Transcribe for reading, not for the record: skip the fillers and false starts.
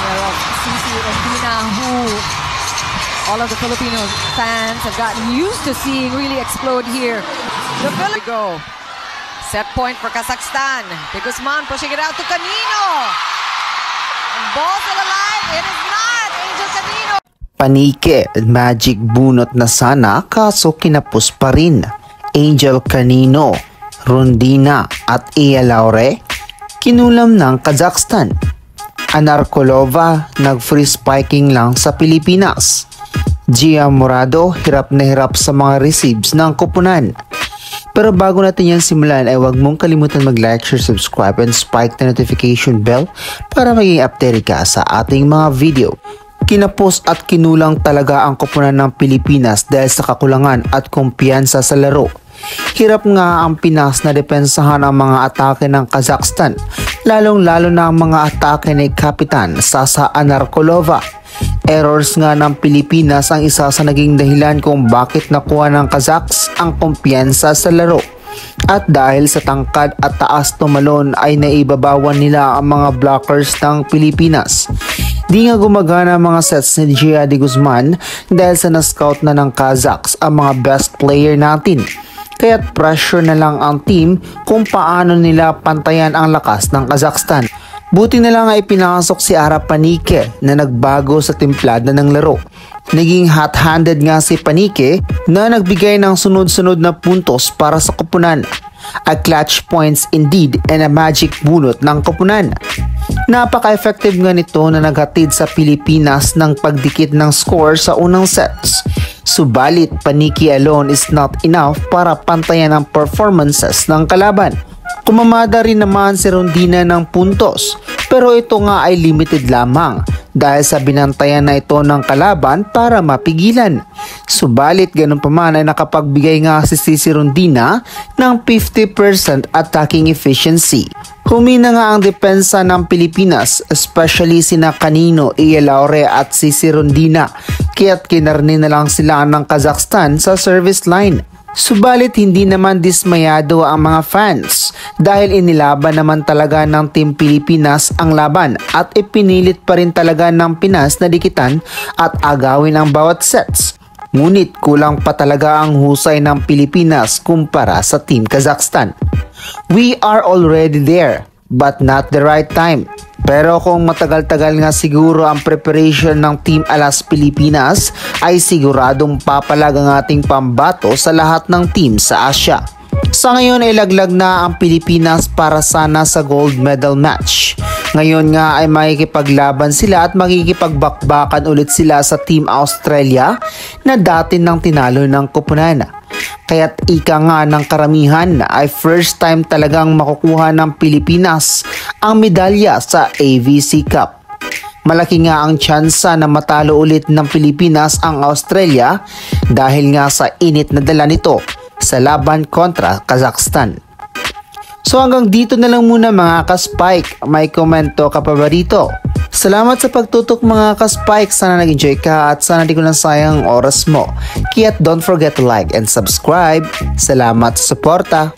Well, Cici Rondina, who all of the Filipino fans have gotten used to seeing really explode here. The Philippines go. Set point for Kazakhstan. De Guzman pushing it out to Canino. And ball still alive. It is not Angel Canino. Panique, magic bunot na sana kaso kinapos pa rin. Angel Canino, Rondina at Iya Laure, kinulam ng Kazakhstan. Anarkolova, nag-free spiking lang sa Pilipinas. Gia Morado, hirap na hirap sa mga receives ng koponan. Pero bago natin yan simulan ay huwag mong kalimutan mag-like, share, subscribe, and spike the notification bell para maging updated ka sa ating mga video. Kinapos at kinulang talaga ang koponan ng Pilipinas dahil sa kakulangan at kumpiyansa sa laro. Hirap nga ang Pinas na depensahan ang mga atake ng Kazakhstan, lalong-lalo na ang mga atake ni Kapitan Sasa Anarkolova. Errors nga ng Pilipinas ang isa sa naging dahilan kung bakit nakuha ng Kazakhs ang kumpiyansa sa laro. At dahil sa tangkad at taas tumalon ay naibabawan nila ang mga blockers ng Pilipinas. Di nga gumagana ang mga sets ni Gia De Guzman dahil sa na-scout na ng Kazakhs ang mga best player natin. Kaya't pressure na lang ang team kung paano nila pantayan ang lakas ng Kazakhstan. Buti na lang ay pinasok si Ara Panique na nagbago sa timplada ng laro. Naging hot-handed nga si Panique na nagbigay ng sunod-sunod na puntos para sa koponan. A clutch points indeed and a magic bunot ng koponan. Napaka-effective nga nito na naghatid sa Pilipinas ng pagdikit ng score sa unang sets. Subalit, Panique alone is not enough para pantayan ang performances ng kalaban. Kumamada rin naman si Rondina ng puntos, pero ito nga ay limited lamang dahil sa binantayan na ito ng kalaban para mapigilan. Subalit ganun pa man ay nakapagbigay nga si Cici Rondina ng 50% attacking efficiency. Humina nga ang depensa ng Pilipinas, especially sina Canino, Iya Laure at Cici Rondina, kaya't kinarni na lang sila ng Kazakhstan sa service line. Subalit hindi naman dismayado ang mga fans dahil inilaban naman talaga ng Team Pilipinas ang laban at ipinilit pa rin talaga ng Pinas na dikitan at agawin ang bawat sets. Ngunit kulang pa talaga ang husay ng Pilipinas kumpara sa Team Kazakhstan. We are already there but not the right time. Pero kung matagal-tagal nga siguro ang preparation ng Team Alas Pilipinas ay siguradong papalag ang ating pambato sa lahat ng team sa Asia. Sa ngayon ay laglag na ang Pilipinas para sana sa gold medal match. Ngayon nga ay makikipaglaban sila at makikipagbakbakan ulit sila sa Team Australia na dati nang tinalo ng koponan. Kaya't ika nga ng karamihan ay first time talagang makukuha ng Pilipinas ang medalya sa AVC Cup. Malaki nga ang tsansa na matalo ulit ng Pilipinas ang Australia dahil nga sa init na dala nito sa laban kontra Kazakhstan. So hanggang dito na lang muna mga ka-Spike. May komento ka pa ba dito? Salamat sa pagtutok mga ka-Spike. Sana nag-enjoy ka at sana di ko nasayang oras mo. Kaya't don't forget to like and subscribe. Salamat sa suporta.